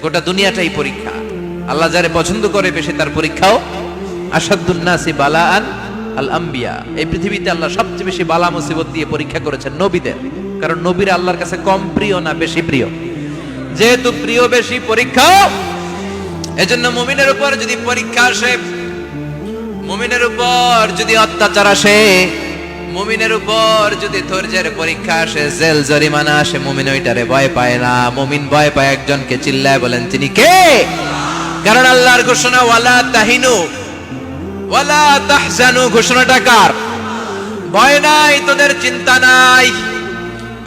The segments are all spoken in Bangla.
গোটা দুনিয়াটাই পরীক্ষা। আল্লাহ যারে পছন্দ করে বেশি তার পরীক্ষাও। আসাদুন নাসি বালাআন আল আম্বিয়া, এই পৃথিবীতে আল্লাহ সবচেয়ে বেশি বালা মুসিবত দিয়ে পরীক্ষা করেছেন নবীদের, কারণ নবীরা আল্লাহর কাছে কম প্রিয় না বেশি প্রিয়? যেহেতু প্রিয় বেশি, পরীক্ষা। এজন্য মুমিনের উপর যদি পরীক্ষা আসে, মুমিনের উপর যদি অত্যাচার আসে, মুমিনের উপর যদি ধৈর্যের পরীক্ষা আসে, জেল জরিমানা আসে, মুমিন ওইটারে ভয় পায় না। মুমিন ভয় পায় একজনকে, চিল্লায় বলেন তিনি কে? কারণ আল্লাহর ঘোষণা ওয়ালা তাহিনু ওয়ালা তাহজানু, ঘোষণাটা কার? ভয় নাই, তোদের চিন্তা নাই।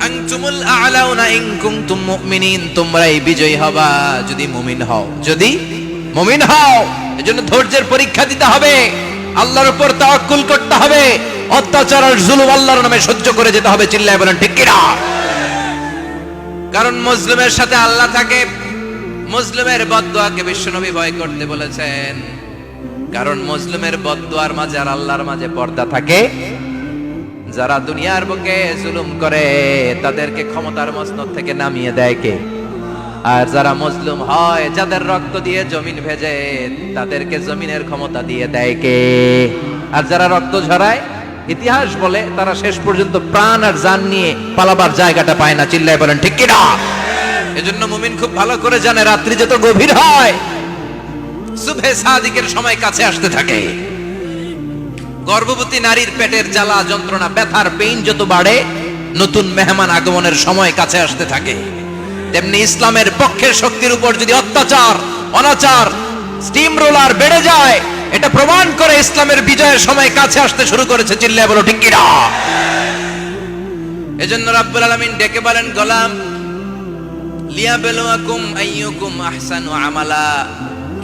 আনতুমুল আ'লাউনা ইন কুনতুম মুমিনিন, তোমরাই বিজয়ী হবা যদি মুমিন হও, যদি মুমিন হও। এজন্য ধৈর্যের পরীক্ষা দিতে হবে, আল্লাহর উপর তাওয়াক্কুল করতে হবে, অত্যাচার আর জুলুম আল্লাহর নামে সহ্য করে যেতে হবে। চিল্লায় বলেন ঠিক কি না? কারণ মুসলিমের সাথে আল্লাহ থাকে। মুসলিমের বদদুয়াকে বিশ্বনবী ভয় করতে বলেছেন, কারণ মুসলিমের বদদুয়ার মাঝে আর আল্লাহর মাঝে পর্দা থাকে। যারা দুনিয়ার বুকে জুলুম করে তাদেরকে ক্ষমতার মসনদ থেকে নামিয়ে দেয় কে? আর যারা মজলুম হয়, যাদের রক্ত দিয়ে জমিন ভেজে, তাদেরকে জমিনের ক্ষমতা দিয়ে দেয় কে? আর যারা রক্ত ঝরায়, ইতিহাস বলে তারা শেষ পর্যন্ত প্রাণ আর জান নিয়ে পালাবার জায়গাটা পায় না। চিল্লায় বলেন ঠিক কি না? এজন্য মুমিন খুব ভালো করে জানে, রাত্রি যত গভীর হয়, সুবহে সাদিকের সময় কাছে আসতে থাকে। গর্ভবতী নারীর পেটের জ্বালা যন্ত্রণা, ব্যথার পেইন যত বাড়ে, নতুন মেহমান আগমনের সময় কাছে আসতে থাকে। তেমনি ইসলামের পক্ষের শক্তির উপর যদি অত্যাচার, অনাচার, স্টিম রোলার বেড়ে যায়, এটা প্রমাণ করে ইসলামের বিজয়ের সময় কাছে আসতে শুরু করেছে। চিল্লায় বলো ঠিক কি না? এজন্য রাব্বুল আলামিন ডেকে বলেন, গোলাম লিয়াবলুয়াকুম আইয়ুকুম আহসানু আমালা,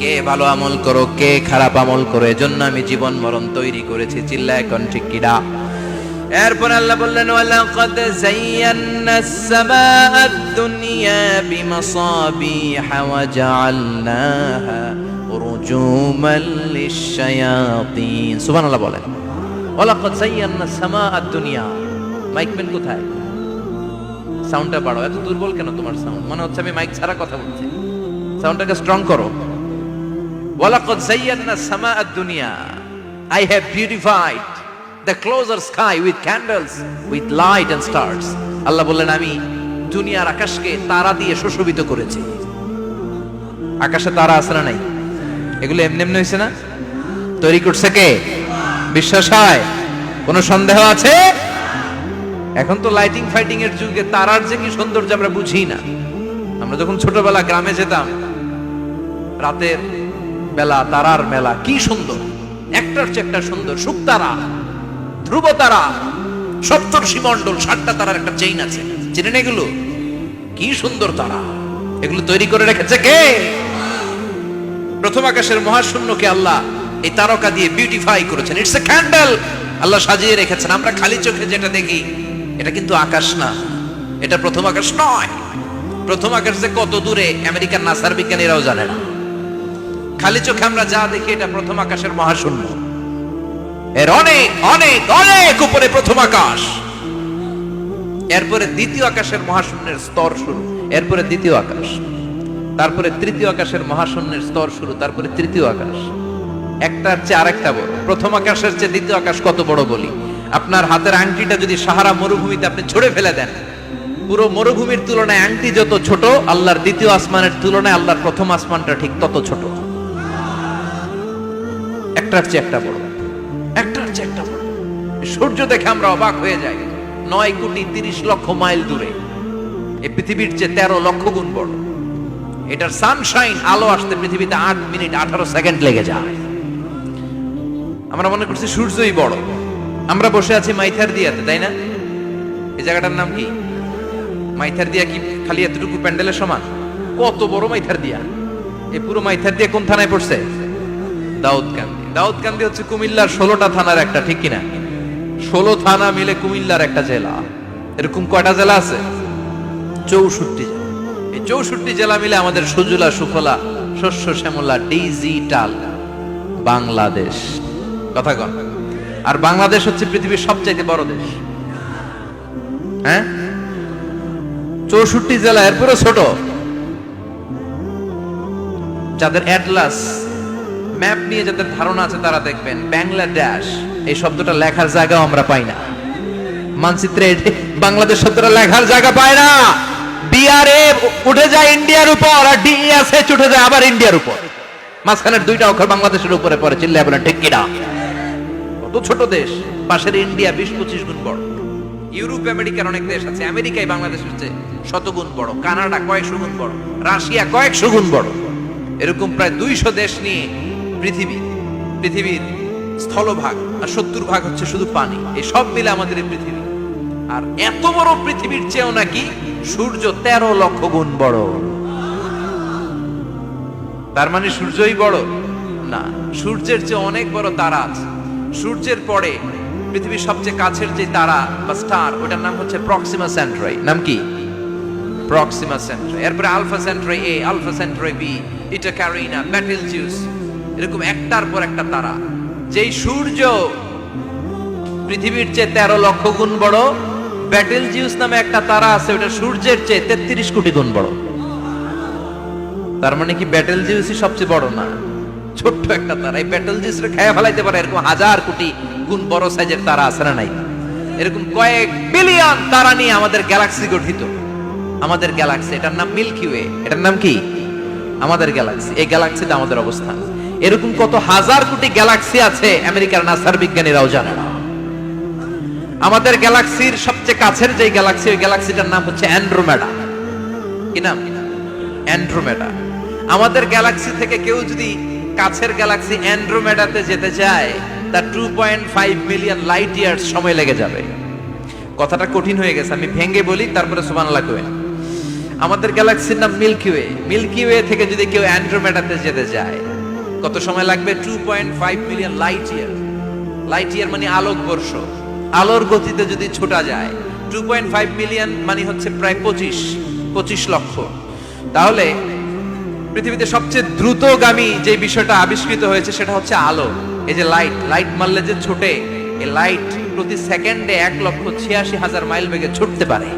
কে ভালো আমল করো, কে খারাপ আমল করো, এজন্য আমি জীবন মরণ তৈরি করেছি। চিল্লায় কোন ঠিক কি না? এরপর আল্লাহ বললেন, ওয়ালাকাদ যায়্যানাস সামাআদ দুনিয়া বিমাসাবিহা ওয়া জাআলনাহা রুজুমান লিশ-শায়াতিন। সুবহানাল্লাহ বলেন। ওয়ালাকাদ যায়্যানাস সামাআদ দুনিয়া। মাইকম্যান কোথায়? সাউন্ডটা বাড়াও। এত দুর্বল কেন তোমার সাউন্ড? মনে হচ্ছে আমি মাইক ছাড়া কথা বলছি। সাউন্ডটাকে স্ট্রং করো। ওয়ালাকাদ যায়্যানাস সামাআদ দুনিয়া, I have beautified the closer sky with candles, with light and stars. আল্লাহ বললেন, আমি দুনিয়ার আকাশকে তারা দিয়ে সুশোভিত করেছি। আকাশে তারা আছে না নাই? এগুলো এমনি এমনি হয়েছে না? তৈরি করছে কে? বিশ্বাস হয়? কোনো সন্দেহ আছে? এখন তো লাইটিং ফাইটিং এর যুগে তারার যে কি সৌন্দর্য আমরা বুঝি না। আমরা যখন ছোটবেলা গ্রামে যেতাম, রাতের বেলা তারার মেলা, কি সুন্দর, একটার চেয়ে একটা সুন্দর। শুকতারা, ধ্রুব তারা, সপ্তর্ষি মণ্ডল, 7টা তারার একটা চেইন আছে, চিনেন এগুলো? কি সুন্দর তারা! এগুলো তৈরি করে রেখেছে কে? প্রথম আকাশের মহাশূন্যকে আল্লাহ এই তারকা দিয়ে বিউটিফাই করেছেন। It's a candle. আল্লাহ সাজিয়ে রেখেছেন। আমরা খালি চোখে যেটা দেখি, এটা কিন্তু আকাশ না, এটা প্রথম আকাশ নয়। প্রথম আকাশ যে কত দূরে আমেরিকার নাসার বিজ্ঞানীরাও জানে না। খালি চোখে আমরা যা দেখি, এটা প্রথম আকাশের মহাশূন্য। এর অনেক অনেক অনেক উপরে প্রথম আকাশ। এরপরে দ্বিতীয় আকাশের মহাশূন্যের স্তর শুরু, এরপরে দ্বিতীয় আকাশ, তারপরে তৃতীয় আকাশের মহাশূন্যের স্তর শুরু, তারপরে তৃতীয় আকাশ। একটার চেয়ে আরেকটা বড়। প্রথম আকাশের চেয়ে দ্বিতীয় আকাশ কত বড় বলি? আপনার হাতের আংটিটা যদি সাহারা মরুভূমিতে আপনি ছুঁড়ে ফেলে দেন, পুরো মরুভূমির তুলনায় আংটি যত ছোট, আল্লাহর দ্বিতীয় আসমানের তুলনায় আল্লাহর প্রথম আসমানটা ঠিক তত ছোট। একটার চেয়ে একটা বড়, একটার চেয়ে একটা বড়। সূর্য দেখে আমরা অবাক হয়ে যাই। 9,30,00,000 মাইল দূরে, এই পৃথিবীর চেয়ে 13 লক্ষ গুণ বড়। এটার সানশাইন, আলো আসতে পৃথিবীতে 8 মিনিট 18 সেকেন্ড লেগে যায়। আমরা মনে করছি সূর্যই বড়। আমরা বসে আছি মাইথার দিয়াতে, তাই না? এই জায়গাটার নাম কি? মাইথার দিয়া কি খালি এতটুকু প্যান্ডেলের সমান? কত বড় মাইথার দিয়া! এই পুরো মাইথার দিয়া কোন থানায় পড়ছে? দাউদকান্দি। দাউদকান্দি হচ্ছে কুমিল্লার 16টা থানার একটা, ঠিক কিনা? 16 থানা মিলে কুমিল্লার একটা জেলা। এরকম কয়টা জেলা আছে? 64 জেলা। এই 64 জেলা মিলে আমাদের সুজলা সুফলা শস্য শ্যামলা ডিজিটাল বাংলাদেশ। কথা কন। আর বাংলাদেশ হচ্ছে পৃথিবীর সবচাইতে বড় দেশ। হ্যাঁ, 64 জেলা, এরপরে ছোট। যাদের অ্যাটলাস ম্যাপ নিয়ে যাদের ধারণা আছে তারা দেখবেন বাংলাদেশ এই শব্দটা লেখার জায়গাও আমরা পাই না। মানচিত্রে বাংলাদেশ শব্দটা লেখার জায়গা পায় না। বিআরএ উঠে যায় ইন্ডিয়ার উপর, আর ডিএসএ উঠে যায় আবার ইন্ডিয়ার উপর। মাঝখানের দুইটা অক্ষর বাংলাদেশের উপরে পড়ে। চিল্লায় বলেন ঠিক কিনা? কত ছোট দেশ, পাশের ইন্ডিয়া 20-25 গুণ বড়। ইউরোপ আমেরিকার অনেক দেশ আছে, আমেরিকায় বাংলাদেশের চেয়ে শতগুণ বড়, কানাডা কয়েকশো গুণ বড়, রাশিয়া কয়েকশো গুণ বড়। এরকম প্রায় 200 দেশ নিয়ে পৃথিবীর স্থলভাগ, আর 70% হচ্ছে শুধু পানি। এই সব মিলে আমাদের এই পৃথিবী। আর এত বড় পৃথিবীর চেয়েও নাকি সূর্য 13 লক্ষ গুণ বড়। তার মানে সূর্যই বড় না, সূর্যের চেয়ে অনেক বড় তারা আছে। সূর্যের পরে পৃথিবীর সবচেয়ে কাছের যে তারা বা স্টার, ওটার নাম হচ্ছে প্রক্সিমা সেন্ট্রাই। নাম কি? প্রক্সিমা সেন্ট্রাই। এরপরে আলফা সেন্ট্রাই এ, আলফা সেন্ট্রাই বি, ইটা ক্যারিনা, বেটেলজিউস, এরকম একটার পর একটা তারা। যেই সূর্য পৃথিবীর চেয়ে 13 লক্ষ গুণ বড়, বেটেলজিউস নামে একটা তারা আছে, ওটা সূর্যের চেয়ে 33 কোটি গুণ বড়। তার মানে কি বেটেলজিউসই সবচেয়ে বড় না? ছোট্ট একটা তারা। এই বেটেলজিউসরে খেয়ে ফেলাইতে পারে এরকম 1000 কোটি গুণ বড় সাইজের তারা আছে না নাই? এরকম কয়েক বিলিয়ন তারা নিয়ে আমাদের গ্যালাক্সি গঠিত। আমাদের গ্যালাক্সি, এটার নাম মিল্কি ওয়ে। এটার নাম কি? আমাদের গ্যালাক্সি। এই গ্যালাক্সিতে আমাদের অবস্থান। এরকম কত হাজার কোটি গ্যালাক্সি আছে আমেরিকার নাসার বিজ্ঞানীরাও জানে না। আমাদের গ্যালাক্সির সবচেয়ে কাছের যে গ্যালাক্সি, ওই গ্যালাক্সিটার নাম হচ্ছে অ্যান্ড্রোমেডা। কি নাম? অ্যান্ড্রোমেডা। আমাদের গ্যালাক্সি থেকে কেউ যদি কাছের গ্যালাক্সি অ্যান্ড্রোমেডাতে যেতে চায়, তার 2.5 মিলিয়ন লাইট ইয়ার্স সময় লেগে যাবে। কথাটা কঠিন হয়ে গেছে, আমি ভেঙে বলি, তারপরে সুবহানাল্লাহ কই। আমাদের গ্যালাক্সির নাম মিল্কি ওয়ে। মিল্কি ওয়ে থেকে যদি কেউ অ্যান্ড্রোমেডাতে যেতে যায়, কত সময় লাগবে? 2.5 million light year. Light year মানে আলোক বর্ষ। আলোর গতিতে যদি ছোটা যায়, 2.5 মিলিয়ন মানে হচ্ছে প্রায় 25 লক্ষ। তাহলে পৃথিবীতে সবচেয়ে দ্রুতগামী যে বিষয়টা আবিষ্কৃত হয়েছে সেটা হচ্ছে আলো। এই যে লাইট মারলে যে ছোটে, এই লাইট প্রতি সেকেন্ডে 1,86,000 মাইল বেগে ছুটতে পারে।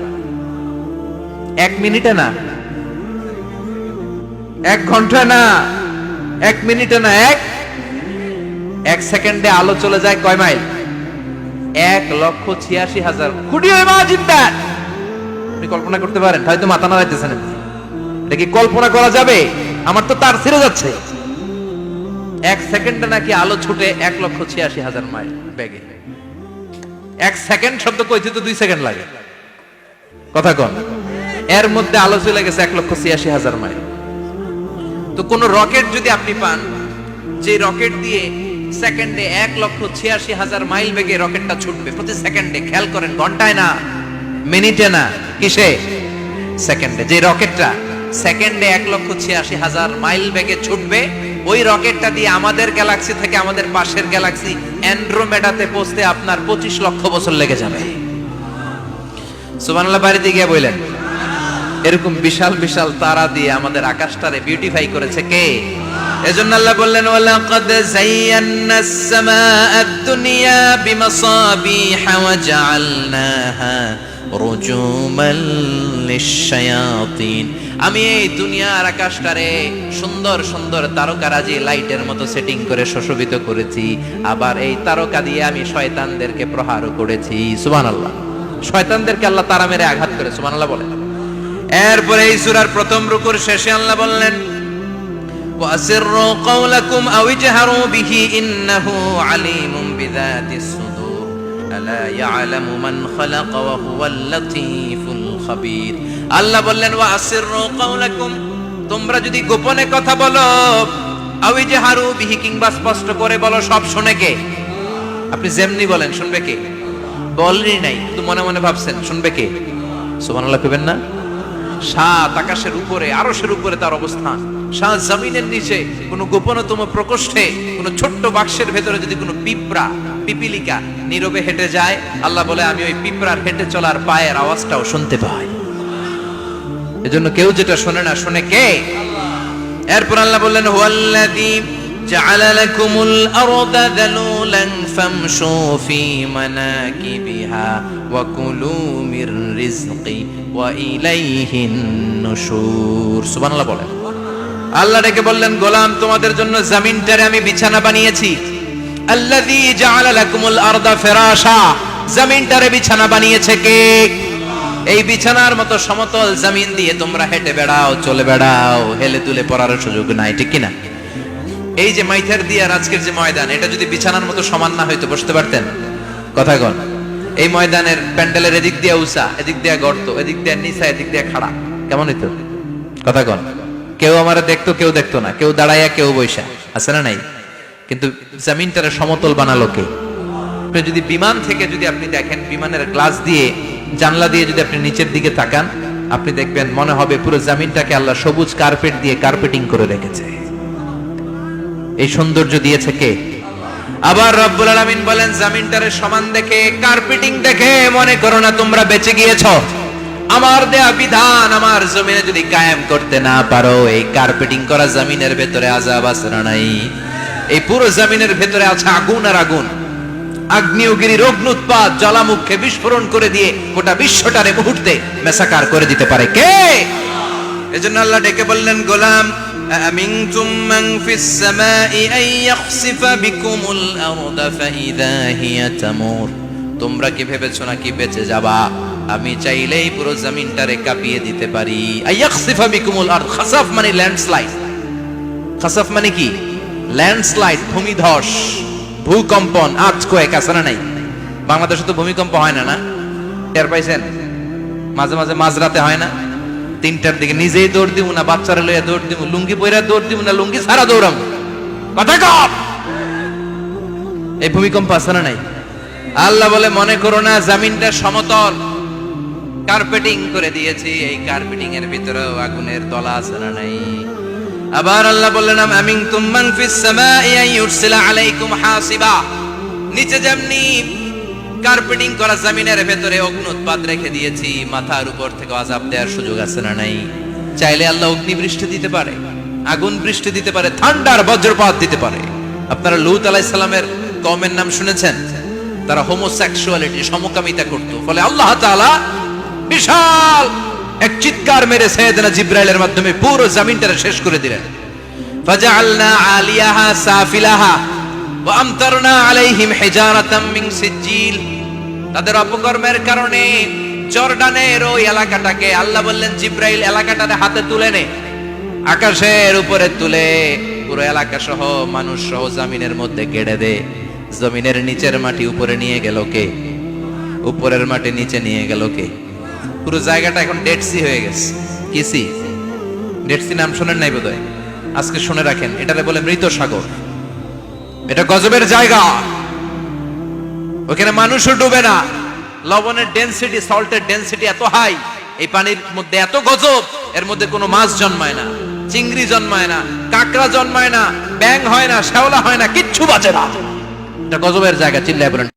1 মিনিটে না, 1 ঘন্টা না, 1 মিনিটে না, 1 সেকেন্ডে আলো চলে যায় কয় mile? 1,86,000। Could you imagine that? আপনি কল্পনা করতে পারেন? হয়তো মাথা নাড়াইতেছেন। এটা কি কল্পনা করা যাবে? আমার তো তার ছিঁড়ে যাচ্ছে। 1 সেকেন্ডে নাকি আলো ছুটে 1,86,000 মাইল বেগে। 1 সেকেন্ড শব্দ কইতে তো 2 সেকেন্ড লাগে। কথা কন। এর মধ্যে আলো চলে গেছে 1,86,000 মাইল। তো কোন রকেট যদি আপনি পান, যে রকেট দিয়ে সেকেন্ডে 1,86,000 মাইল বেগে রকেটটা ছুটবে প্রতি সেকেন্ডে, খেয়াল করেন, ঘন্টায় না, মিনিটে না, কিসে? সেকেন্ডে। যে রকেটটা সেকেন্ডে 1,86,000 মাইল বেগে ছুটবে, ওই রকেটটা দিয়ে আমাদের গ্যালাক্সি থেকে আমাদের পাশের গ্যালাক্সি অ্যান্ড্রোমেডাতে পৌঁছতে আপনার 25 লক্ষ বছর লেগে যাবে। সুবহানাল্লাহ বাড়িতে গিয়ে বললেন। এরকম বিশাল বিশাল তারা দিয়ে আমাদের আকাশটারে বিউটিফাই করেছে কে? এজন্য আল্লাহ বললেন, ওয়ালাকাদ যায়্যানাস সামাআদ দুনিয়া বিমাসাবিহা ওয়া জাআলনাহা রুজুমান লিশ-শায়াতিন। আমি এই দুনিয়ার আকাশটারে সুন্দর সুন্দর তারকারাজি লাইটের মতো সেটিং করে সুশোভিত করেছি। আবার এই তারকা দিয়ে আমি শয়তানদেরকে প্রহারও করেছি। সুবহানাল্লাহ। শয়তানদেরকে আল্লাহ তারা মেরে আঘাত করে। সুবহানাল্লাহ বলেন। এরপরে এই সূরার প্রথম রুকুর শেষে আল্লাহ বললেন, ওয়াসিররু কাওলাকুম আও ইজহারু বিহি ইন্নাহু আলিমুম বিযাতিস সুদূর আলা ইয়ালামু মান খালাকা ওয়া হুয়াল লাতীফুল খাবীর। আল্লাহ বললেন, ওয়াসিররু কাওলাকুম, তোমরা যদি গোপনে কথা বলো, আও ইজহারু বিহি, কিংবা স্পষ্ট করে বলো, সব শুনে কে? আপনি যেমনি বলেন শুনবে কে? বলেনই নাই, কিন্তু মনে মনে ভাবছেন শুনবে কে? সুবহানাল্লাহ কইবেন না? 7 আকাশের উপরে, আরশের উপরে তার অবস্থান, 7 জমিনের নিচে কোন গোপনতম প্রকোষ্ঠে, কোন ছোট্ট বাক্সের ভেতরে যদি কোনো পিপিলিকা নীরবে হেঁটে যায়, আল্লাহ বলে আমি ওই পিঁপড়ার হেঁটে চলার পায়ের আওয়াজটাও শুনতে পাই। এজন্য কেউ যেটা শোনে না, শোনে কে? এরপর আল্লাহ বললেন, হুয়াল্লাযী জাআলা লাকুমুল আরদা যালুলান ফামশু ফি মানাকিবিহা ওয়া কুলু মির রিজকি ওয়া ইলাইহিন নুশুর। সুবহানাল্লাহ বলেন। আল্লাহ ডেকে বললেন, গোলাম তোমাদের জন্য জমিনটারে আমি বিছানা বানিয়েছি। আল্লাযী জাআলা লাকুমুল আরদা ফিরাশা, জমিনটারে বিছানা বানিয়েছে কে? এই বিছানার মতো সমতল জমিন দিয়ে তোমরা হেঁটে বেড়াও, চলে বেড়াও, হেলে দুলে পড়ার সুযোগ নাই, ঠিক কিনা? এই যে মাইথার দিয়ে আর আজকের যে ময়দান, এটা যদি বিছানার মতো সমান না হয়তো বসতে পারতেন? কথা কন। এই ময়দানের প্যান্ডেলের এদিক দিয়ে উঁচা, এদিক দিয়ে গর্ত, এদিক দিয়ে নিচা, এদিক দিয়ে খাড়া, কেমন হইতো? কথা কন। কেউ আমারে দেখতো, কেউ দেখতো না, কেউ দাঁড়াইয়া, কেউ বৈশা, আছে না নাই? কিন্তু জমিনটারে সমতল বানালো কে? আপনি যদি বিমান থেকে যদি আপনি দেখেন, বিমানের গ্লাস দিয়ে, জানলা দিয়ে যদি আপনি নিচের দিকে তাকান, আপনি দেখবেন মনে হবে পুরো জমিনটাকে আল্লাহ সবুজ কার্পেট দিয়ে কার্পেটিং করে রেখেছে। এই সৌন্দর্য দিয়েছে কে? আবার রব্বুল আলামিন বলেন, জমিনটারে সমান দেখে, কার্পেটিং দেখে মনে করো না তোমরা বেঁচে গিয়েছো। আমার দেয়া বিধান আমার জমিনে যদি কায়েম করতে না পারো, এই কার্পেটিং করা জমিনের ভেতরে আযাব আছে না নাই? এই পুরো জমিনের ভেতরে আছে আগুন আর আগুন। আগ্নেয়গিরির অগ্নুৎপাত জ্বালামুখে বিস্ফোরণ করে দিয়ে গোটা বিশ্বটারে মুহূর্তে মেসাকার করে দিতে পারে কে? এজন্য আল্লাহ ডেকে বললেন, গোলাম আমিনতুম মান ফিস সামাই আন ইয়াখসিফা বিকুমুল আরদা ফাইযা হিয়া তামুর। তোমরা কি ভেবেছো নাকি বেঁচে যাবা? আমি চাইলেই পুরো জমিনটারে কাঁপিয়ে দিতে পারি। আন ইয়াখসিফা বিকুমুল আরদ, খাসাফ মানে ল্যান্ডস্লাইড। খাসাফ মানে কি? ল্যান্ডস্লাইড, ভূমিধস, ভূকম্পন, আর্থকোয়েক, আছে না নাই? বাংলাদেশে তো ভূমিকম্প হয় না, না? টের পাইছেন? মাঝে মাঝে মাঝরাতে হয় না? 3টার দিকে নিজেই দৌড় দিব না বাচ্চারা লইয়া দৌড় দিব, লুঙ্গি পইরা দৌড় দিব না লুঙ্গি ছাড়া দৌড়াম, কথা কম। এই ভূমিকম্প আছে না নাই? আল্লাহ বলে, মনে করো না জমিনটা সমতল, কার্পেটিং করে দিয়েছি। এই কার্পেটিং এর ভিতরেও আগুনের দলা আছে না নাই? আবার আল্লাহ বললেন, আমিনতুম মান ফিস সামাই আন ইউরসিলা আলাইকুম হাসিবা। নিচে যেমনি কার্পেটিং করা জমিনের ভেতরে অগ্নুৎপাত রেখে দিয়েছি, মাথার উপর থেকে আযাব দেওয়ার সুযোগ আছে না নাই? চাইলে আল্লাহ অগ্নি বৃষ্টি দিতে পারে, আগুন বৃষ্টি দিতে পারে, ঠান্ডার বজ্রপাত দিতে পারে। আপনারা লূত আলাইহিস সালামের কওমের নাম শুনেছেন? তারা হোমোসেক্সুয়ালিটি, সমকামিতা করত। ফলে আল্লাহ তাআলা বিশাল এক চিৎকার মেরে সাইয়েদনা জিবরাইলের মাধ্যমে পুরো জমিনটারে শেষ করে দিলেন। ফাজআলনা আলিয়াহা সাফিলাহা ওয়া আমতারনা আলাইহিম হিজারাতাম মিন সিজিল। তাদের অপকর্মের কারণে জর্ডানের ওই এলাকাটাকে আল্লাহ বললেন, জিবরাইল এলাকাটারে হাতে তুলে নে, আকাশের উপরে তুলে পুরো এলাকা সহ মানুষ সহ জমিনের মধ্যে গেড়ে দে। জমিনের নিচের মাটি উপরে নিয়ে গেল কে? উপরের মাটি নিচে নিয়ে গেল কে? পুরো জায়গাটা এখন ডেড সি হয়ে গেছে। কি সি? ডেড সি নাম শোনেন নাই বোধহয়? আজকে শুনে রাখেন, এটারে বলে মৃত সাগর। এটা গজবের জায়গা, ওখানে মানুষও ডুবে না। লবণের ডেনসিটি, সল্টের ডেনসিটি এত হাই, এই পানির মধ্যে এত গজব, এর মধ্যে কোনো মাছ জন্মায় না, চিংড়ি জন্মায় না, কাঁকড়া জন্মায় না, ব্যাঙ হয় না, শ্যাওলা হয় না, কিচ্ছু বাঁচে না। এটা গজবের জায়গা, চিল্লায় বলেন।